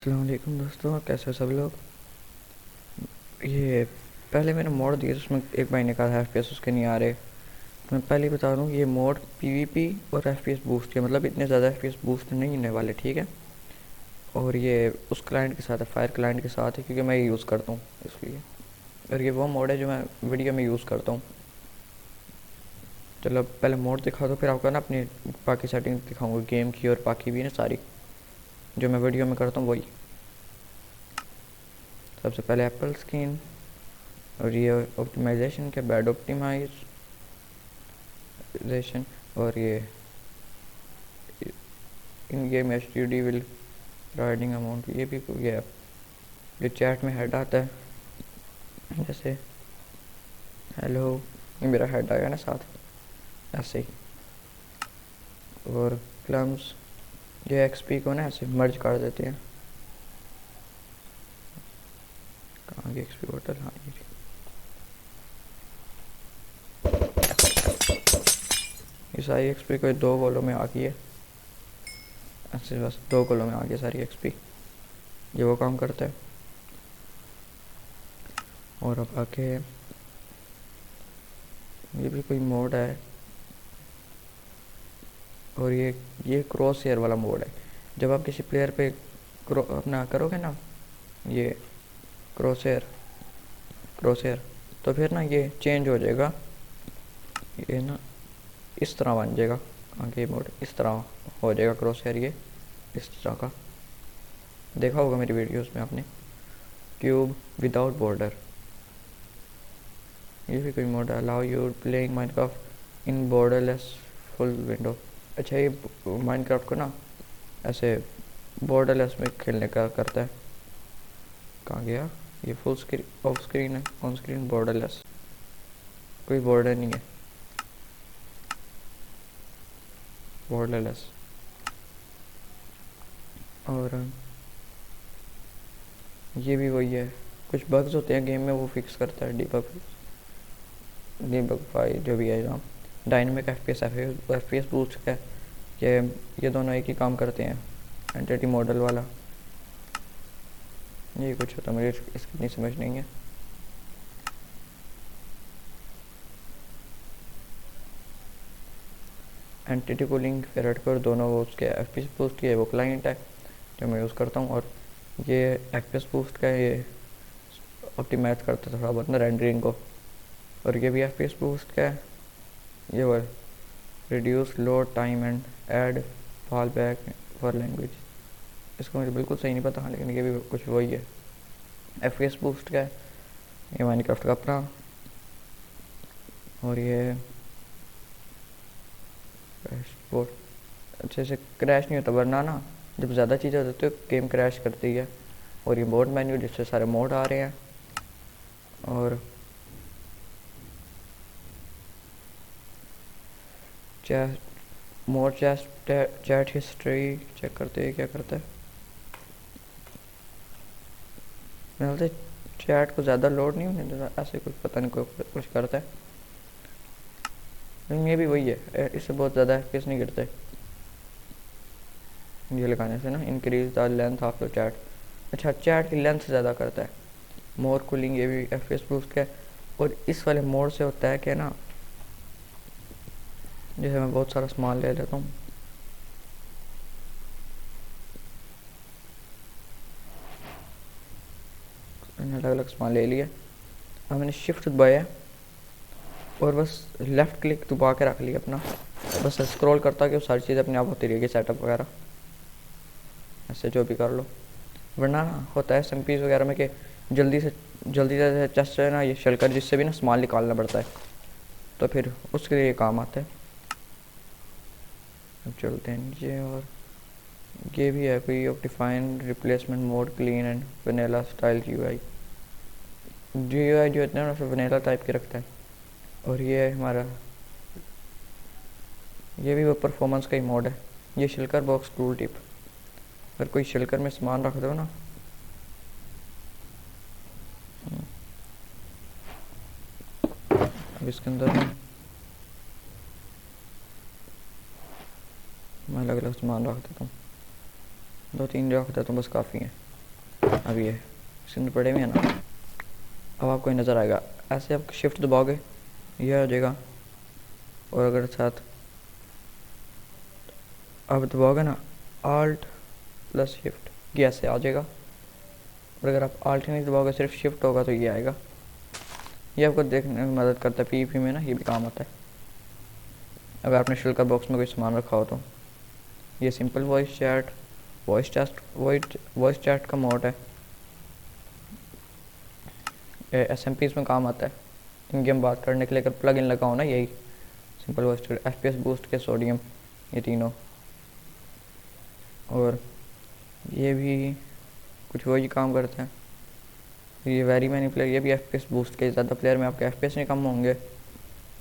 अस्सलाम वालेकुम दोस्तों, कैसे हो सब लोग। ये पहले मैंने मोड दिए तो उसमें एक भाई ने कहा था एफपीएस उसके नहीं आ रहे। मैं पहले ही बता दूँ, ये मोड पीवीपी और एफपीएस बूस्ट है, मतलब इतने ज़्यादा एफपीएस बूस्ट नहीं होने वाले, ठीक है। और ये उस क्लाइंट के साथ है, फायर क्लाइंट के साथ है, क्योंकि मैं ये यूज़ करता हूँ इसलिए। और ये वो मोड है जो मैं वीडियो में यूज़ करता हूँ। चलो पहले मोड दिखा दो, फिर आपको ना अपनी बाकी सेटिंग दिखाऊँगा गेम की, और बाकी भी ना सारी जो मैं वीडियो में करता हूँ वही। सबसे पहले एप्पल स्क्रीन, और ये ऑप्टिमाइजेशन के बैड ऑप्टिमाइजेशन, और ये इन game H D will riding amount, ये भी कोई है। ये चैट में हेड आता है, जैसे हेलो, ये मेरा हेड आया ना साथ, ऐसे ही। और क्लम्स, ये एक्सपी को ना ऐसे मर्ज कर देते हैं। कहाँ की एक्सपी होटल, हाँ ये सारी एक्सपी को दो गोलों में आ गई है, ऐसे बस दो गोलों में आ गई सारी एक्सपी। ये वो काम करता है। और अब आके ये भी कोई मोड है, और ये क्रॉस हेयर वाला मोड है। जब आप किसी प्लेयर पे अपना करोगे ना, ये क्रॉस हेयर, तो फिर ना ये चेंज हो जाएगा, ये ना इस तरह बन जाएगा। आगे मोड इस तरह हो जाएगा क्रॉस हेयर, ये इस तरह का देखा होगा मेरी वीडियोस में आपने। क्यूब विदाउट बॉर्डर, ये भी कोई मोड है। Allow you playing Minecraft in borderless full window. अच्छा, ये माइनक्राफ्ट को ना ऐसे बॉर्डरलेस में खेलने का करता है। कहाँ गया ये, फुल स्क्रीन ऑफ स्क्रीन है, ऑन स्क्रीन बॉर्डरलेस, कोई बॉर्डर नहीं है, बॉर्डरलेस। और ये भी वही है, कुछ बग्स होते हैं गेम में वो फिक्स करता है, डीबग फाइल जो भी है नाम। डायनेमिक एफपीएस बूस्ट का ये दोनों एक ही काम करते हैं, एंटिटी मॉडल वाला। ये कुछ होता है, मुझे इसकी इतनी समझ नहीं है। एंटिटी कूलिंग फेरट कर दोनों वो उसके एफपीएस बूस्ट की वो क्लाइंट है जो मैं यूज़ करता हूँ। और ये एफपीएस बूस्ट का ये ऑप्टिमाइज करता है थोड़ा बहुत ना रेंडरिंग को। और ये भी एफपीएस बूस्ट का है, ये वो reduce load time and add fall back for language. इसको मुझे बिल्कुल सही नहीं पता, लेकिन ये भी कुछ वही है, एफपीएस बूस्ट का है ये माइनक्राफ्ट का अपना। और ये बहुत अच्छे से क्रैश नहीं होता, वरना ना जब ज़्यादा चीज़ें होती है तो गेम क्रैश करती है। और ये मोड मेन्यू जिससे सारे मोड आ रहे हैं। और मोड चैट हिस्ट्री चेक करते हैं, क्या करता है मेरे ख्याल से चैट को ज़्यादा लोड नहीं होने देता, ऐसे कुछ पता नहीं, कुछ करता है। लेकिन ये भी वही है, इससे बहुत ज़्यादा एफपीएस नहीं गिरते ये लगाने से ना। Increase the length of the chat, अच्छा चैट की लेंथ ज़्यादा करता है। मोर कूलिंग, ये भी एफपीएस बूस्ट का है। और इस वाले मोड से होता है कि ना, जैसे मैं बहुत सारा सामान ले लेता हूँ, मैंने अलग अलग सामान ले लिया, अब मैंने शिफ्ट दबाया और बस लेफ़्ट क्लिक दबा के रख लिया अपना, बस स्क्रॉल करता कि वो सारी चीज़ें अपने आप होती रहेगी, सेटअप वगैरह ऐसे जो भी कर लो। वरना होता है एसएमपीज़ वगैरह में कि जल्दी से चेस्ट है ना, ये शलकर जिससे भी ना सामान निकालना पड़ता है, तो फिर उसके लिए काम आता है। अब चलते हैं नीचे। और ये भी है कोई define replacement mode clean and vanilla style G U I जो इतना ना वनीला टाइप के रखता है। और ये है हमारा, ये भी वो परफॉर्मेंस का ही मोड है। ये शिलकर बॉक्स टूल टिप, अगर कोई शिलकर में सामान रख दो ना, अब इसके अंदर ना मैं अलग अलग सामान रख देता हूँ, 2-3 रख देता हूँ बस काफ़ी है। अब ये इसके पड़े हुए हैं ना, अब आपको नज़र आएगा। ऐसे आप शिफ्ट दबाओगे ये हो जाएगा, और अगर साथ आप दबाओगे ना आल्ट प्लस शिफ्ट, ये ऐसे आ जाएगा। और अगर आप आल्ट नहीं दबाओगे सिर्फ शिफ्ट होगा तो ये आएगा। ये आपको देखने में मदद करता है, पीवीपी में ना ये भी काम आता है। अगर आपने शिल्कर बॉक्स में कोई सामान रखा हो तो ये simple voice chat, voice chat का मोड है, एसएमपीज़ में काम आता है। इन गेम बात करने के लिए अगर प्लग इन लगा हो ना, यही simple voice chat, FPS boost के सोडियम, ये तीनों। और ये भी कुछ वही काम करते हैं। ये वेरी मैनी प्लेयर, ये भी एफपीएस बूस्ट के, ज़्यादा प्लेयर में आपके एफपीएस नहीं कम होंगे।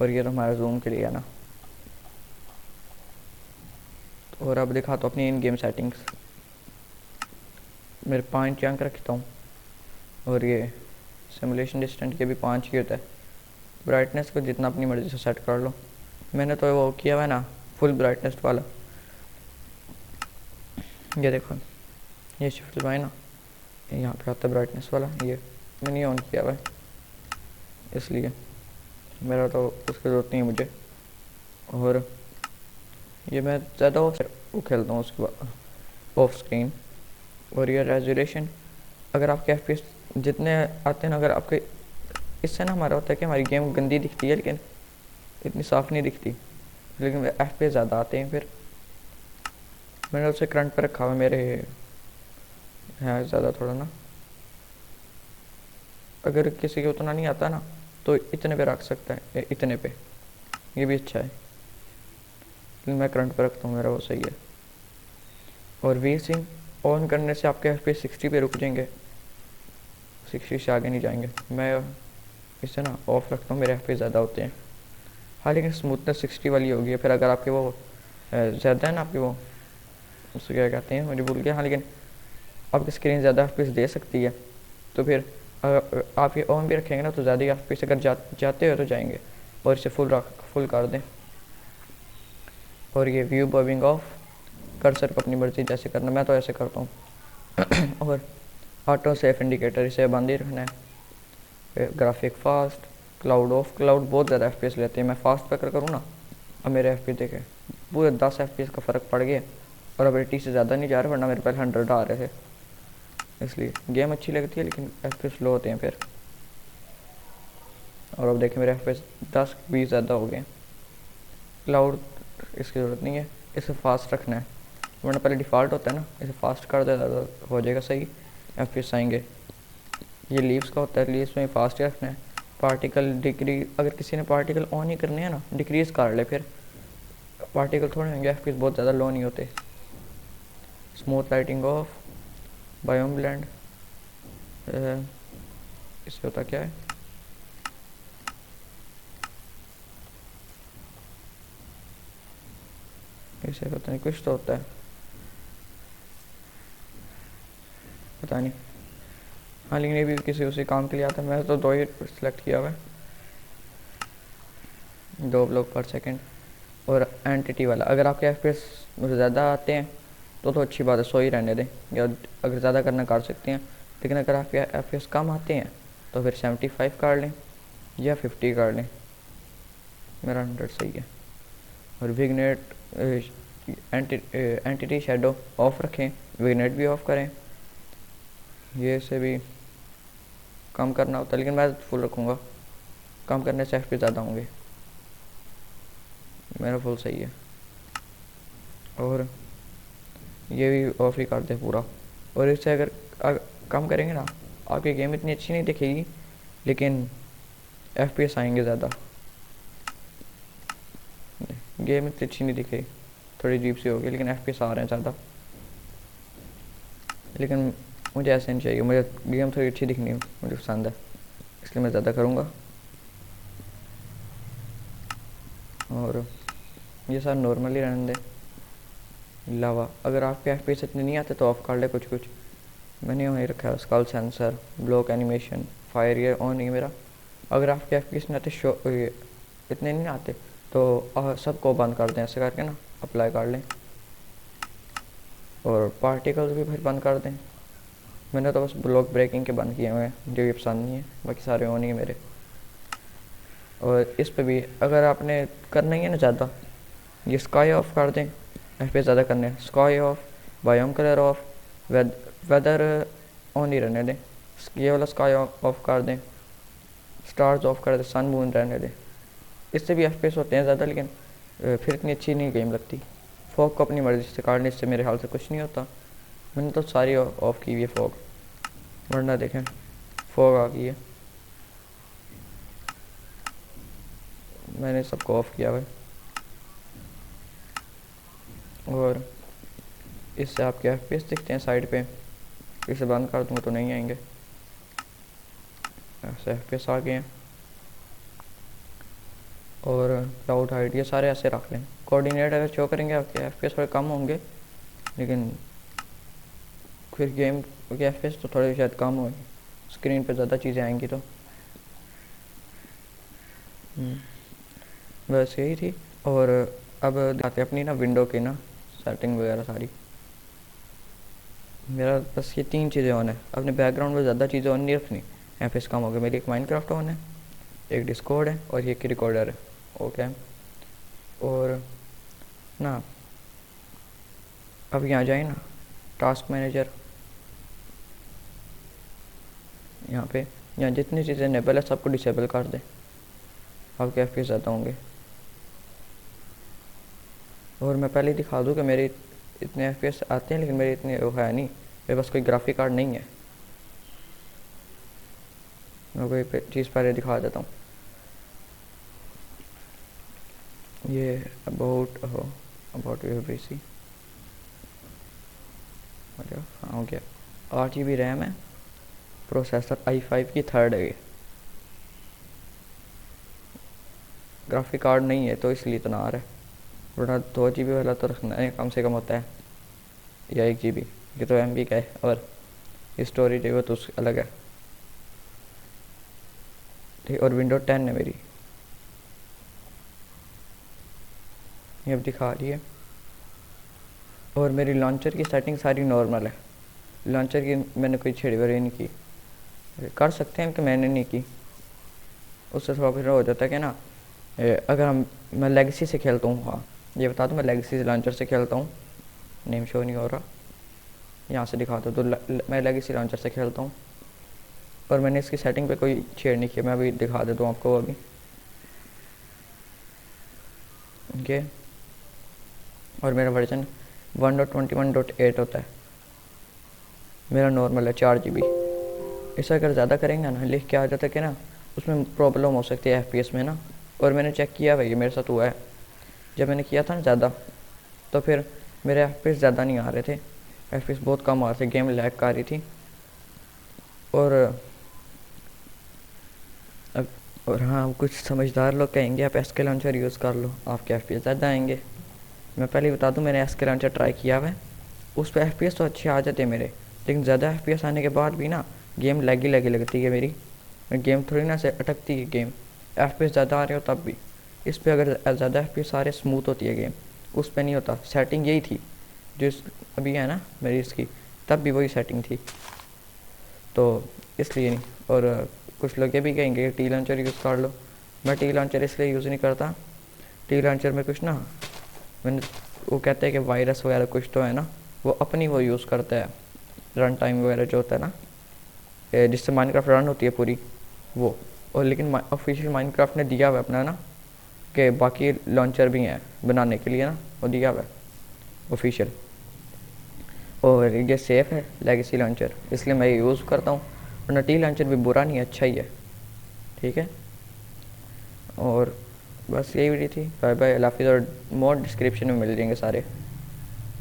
और ये तो हमारा जूम के लिए है ना। और अब दिखा तो अपनी इन गेम सेटिंग्स, मेरे 5 अंक रखता हूँ। और ये सिमुलेशन डिस्टेंट, ये भी 5 ही होता है। ब्राइटनेस को जितना अपनी मर्ज़ी से सेट कर लो। मैंने तो वो किया हुआ है ना फुल ब्राइटनेस वाला। ये देखो, ये शिफ्ट दबाए ना, यहाँ पे आता है ब्राइटनेस वाला, ये मैंने ऑन किया हुआ है इसलिए, मेरा तो उसकी ज़रूरत नहीं है मुझे। और ये मैं ज़्यादा वो खेलता हूँ उसके बाद ऑफ स्क्रीन। और ये रेजोल्यूशन, अगर आपके एफपीएस जितने आते हैं ना, अगर आपके इससे ना हमारा होता है कि हमारी गेम गंदी दिखती है लेकिन इतनी साफ़ नहीं दिखती, लेकिन एफपीएस ज़्यादा आते हैं। फिर मैंने उसे करंट पर रखा हुआ, मेरे है ज़्यादा थोड़ा ना। अगर किसी को उतना नहीं आता ना तो इतने पे रख सकता है, इतने पे, ये भी अच्छा है। लेकिन मैं करंट पर रखता हूँ, मेरा वो सही है। और वी सिंक ऑन करने से आपके एफपीएस 60 पे रुक जाएंगे, 60 से आगे नहीं जाएंगे। मैं इसे ना ऑफ रखता हूँ, मेरे एफपीएस ज़्यादा होते हैं। हाँ लेकिन स्मूथनेस 60 वाली होगी। फिर अगर आपके वो ज़्यादा है ना, आपकी वो उसको क्या कहते हैं मुझे भूल गया। हाँ लेकिन आपकी स्क्रीन ज़्यादा एफपीएस दे सकती है, तो फिर आप ये ऑन भी रखेंगे ना तो ज़्यादा ही एफपीएस अगर जाते हो तो जाएंगे। और इसे फुल कर दें। और ये व्यू बबिंग ऑफ, कर्सर को अपनी मर्जी जैसे करना, मैं तो ऐसे करता हूँ। और ऑटो सेफ इंडिकेटर, इसे बंद ही रखना है। Graphic fast, cloud of, cloud बहुत ज़्यादा एफपीएस लेते हैं। मैं फास्ट पे करूँ ना, अब मेरे एफपीएस देखे पूरे 10 एफपीएस का फ़र्क पड़ गया। और अब 80 से ज़्यादा नहीं जा रहा, वरना मेरे पहले 100 आ रहे थे। इसलिए गेम अच्छी लगती है लेकिन एफपीएस लो होते हैं फिर। और अब देखें मेरे एफपीएस 10-20 ज़्यादा हो गए। क्लाउड इसकी ज़रूरत नहीं है, इसे फास्ट रखना है, वरना पहले डिफ़ॉल्ट होता है ना, इसे फास्ट कर दे हो जाएगा सही, एफपीएस आएंगे। ये लीव्स का होता है, लीव्स में फास्ट रखना है। पार्टिकल डिक्री, अगर किसी ने पार्टिकल ऑन ही करने हैं ना, डिक्रीज़ कर ले, फिर पार्टिकल थोड़े होंगे, एफपीएस बहुत ज़्यादा लो नहीं होते। Smooth lighting of, biome blend, इससे होता क्या है, इसे पता नहीं, कुछ तो होता है, पता नहीं। हाँ लेकिन ये भी किसी उसी काम के लिए आता है। मैं तो 2 ही सिलेक्ट किया हुआ है, 2 ब्लॉक पर सेकंड। और एंटिटी वाला, अगर आपके एफपीएस ज़्यादा आते हैं तो अच्छी बात है, 100 ही रहने दें, या अगर ज़्यादा करना कर सकते हैं। लेकिन अगर आपके एफपीएस कम आते हैं तो फिर 75 कर लें या 50 कर लें, मेरा 100 सही है। और विग्नेट, एंटिटी शेडो ऑफ रखें, विग्नेट भी ऑफ करें, ये से भी कम करना होता है, लेकिन मैं फुल रखूँगा, कम करने से एफपीएस ज़्यादा होंगे, मेरा फुल सही है। और ये भी ऑफ ही कर दे पूरा। और इससे अगर कम करेंगे ना, आपकी गेम इतनी अच्छी नहीं दिखेगी लेकिन एफपीएस आएंगे ज़्यादा। गेम इतनी अच्छी नहीं दिखेगी, थोड़ी अजीब सी होगी, लेकिन एफपीएस आ रहे हैं ज़्यादा। लेकिन मुझे ऐसे नहीं चाहिए, मुझे गेम थोड़ी अच्छी दिखनी मुझे पसंद है, इसलिए मैं ज़्यादा करूँगा। और ये सब नॉर्मली रहने दें। अलावा अगर आपके एफपीएस इतने नहीं आते तो ऑफ कर ले कुछ। मैंने वहीं रखा है skull sensor, block animation, fire, ये ऑन नहीं है मेरा। अगर आपके एफपीएस नहीं आते, इतने नहीं आते तो सबको बंद कर दें, ऐसे करके ना अप्लाई कर लें। और पार्टिकल्स भी फिर बंद कर दें। मैंने तो बस ब्लॉक ब्रेकिंग के बंद किए हुए हैं, जो ये पसंद नहीं है, बाकी सारे ऑन ही है मेरे। और इस पे भी अगर आपने करना ही है ना ज़्यादा, ये स्काई ऑफ कर दें, एफ पे ज़्यादा करने, sky off, biome colour off, weather on ही रहने दें, ये वाला स्काई ऑफ कर दें, स्टार्स ऑफ कर दें, सन मून रहने दें। इससे भी एफ होते हैं ज़्यादा, लेकिन फिर इतनी अच्छी नहीं गेम लगती। फॉग को अपनी मर्ज़ी से काटने, इससे मेरे हाल से कुछ नहीं होता। मैंने तो सारी ऑफ़ की हुई है फॉग, वरना देखें फॉग आ गई है, मैंने सबको ऑफ़ किया हुआ है। और इससे आपके एफपीएस दिखते हैं साइड पे, इसे बंद कर दूँगा तो नहीं आएंगे। ऐसे एफपीएस आ गए हैं। और क्लाउड हाइट ये सारे ऐसे रख लें। कोऑर्डिनेट अगर शो करेंगे आपके एफपीएस थोड़े कम होंगे, लेकिन फिर गेम के एफपीएस तो थोड़े शायद कम होंगे, स्क्रीन पे ज़्यादा चीज़ें आएंगी तो। बस यही थी। और अब दिखाते अपनी ना विंडो की ना सेटिंग वगैरह सारी। मेरा बस ये 3 चीज़ें ऑन है, अपने बैकग्राउंड में ज़्यादा चीज़ें ऑन नहीं रखनी, एफपीएस कम हो गया। मेरी एक माइनक्राफ्ट ऑन है, एक डिस्कॉर्ड है और एक रिकॉर्डर है। ओके। और ना अब यहाँ जाए ना टास्क मैनेजर, यहाँ पे यहाँ जितनी चीज़ें इनेबल है सबको डिसेबल कर दें, आपके एफपीएस ज़्यादा होंगे। और मैं पहले ही दिखा दूँ कि मेरे इतने एफपीएस आते हैं, लेकिन मेरे इतने वो है नहीं, मेरे पास कोई ग्राफिक कार्ड नहीं है। मैं कोई चीज़ पहले दिखा देता हूँ। ये अबाउट यूबीसी, हाँ हो गया। 8 GB रैम है, प्रोसेसर i5 की 3rd है। ग्राफिक कार्ड नहीं है तो इसलिए इतना आ रहा है, वरना 2 GB वाला तो रखना है कम से कम होता है, या 1 GB। ये तो MB का है, और स्टोरेज है वो तो अलग है। ठीक, और विंडो 10 है मेरी, ये अब दिखा रही है। और मेरी लॉन्चर की सेटिंग सारी नॉर्मल है, लॉन्चर की मैंने कोई छेड़छाड़ नहीं की। कर सकते हैं कि मैंने नहीं की, उससे थोड़ा फिर हो जाता है कि ना अगर मैं लेगेसी से खेलता हूँ, हाँ ये बता दूँ मैं लेगेसी लॉन्चर से खेलता हूँ, नेम शो नहीं हो रहा, यहाँ से दिखाता हूँ। तो मैं लेगेसी लॉन्चर से खेलता हूँ और मैंने इसकी सेटिंग पे कोई छेड़ नहीं किया। मैं अभी दिखा देता हूँ आपको अभी। ओके, और मेरा वर्जन 1.21.8 होता है, मेरा नॉर्मल है 4 GB। इसे अगर ज़्यादा करेंगे ना, लिख के आ जाता है कि ना उसमें प्रॉब्लम हो सकती है एफपीएस में ना। और मैंने चेक किया भाई, मेरे साथ हुआ है, जब मैंने किया था ना ज़्यादा, तो फिर मेरे एफपीएस ज़्यादा नहीं आ रहे थे, एफपीएस बहुत कम आ रहे थे, गेम लैग कर रही थी। और हाँ, कुछ समझदार लोग कहेंगे आप एसके लॉन्चर यूज़ कर लो, आपके एफपीएस ज़्यादा आएंगे। मैं पहले बता दूं, मैंने एसके लॉन्चर ट्राई किया हुआ है, उस पर एफपीएस तो अच्छे आ जाते हैं मेरे, लेकिन ज़्यादा एफपीएस आने के बाद भी ना गेम लैगी लगती है मेरी गेम थोड़ी ना से अटकती है गेम, एफपीएस ज़्यादा आ रहे हो तब भी। इस पर अगर ज़्यादा एफपीएस आ रहे स्मूथ होती है गेम, उस पर नहीं होता। सेटिंग यही थी जो अभी है ना मेरी इसकी, तब भी वही सेटिंग थी, तो इसलिए नहीं। और कुछ लोग ये भी कहेंगे टी लॉन्चर यूज़ कर लो, मैं टी लॉन्चर इसलिए यूज़ नहीं करता, टी लॉन्चर में कुछ ना मैंने वो कहते हैं कि वायरस वगैरह कुछ तो है ना, वो अपनी वो यूज़ करता है, रन टाइम वगैरह जो होता है ना, जिससे माइनक्राफ्ट रन होती है पूरी वो। और लेकिन ऑफिशियल माइनक्राफ्ट ने दिया हुआ है अपना ना कि बाकी लॉन्चर भी हैं बनाने के लिए ना, वो दिया हुआ है ऑफिशियल। और ये सेफ़ है लेगेसी लॉन्चर, इसलिए मैं ये यूज़ करता हूँ, वरना टी लॉन्चर भी बुरा नहीं है, अच्छा ही है। ठीक है, और बस यही वीडियो थी। बाय बाय, अल्लाह हाफिज़। और मोड डिस्क्रिप्शन में मिल जाएंगे सारे।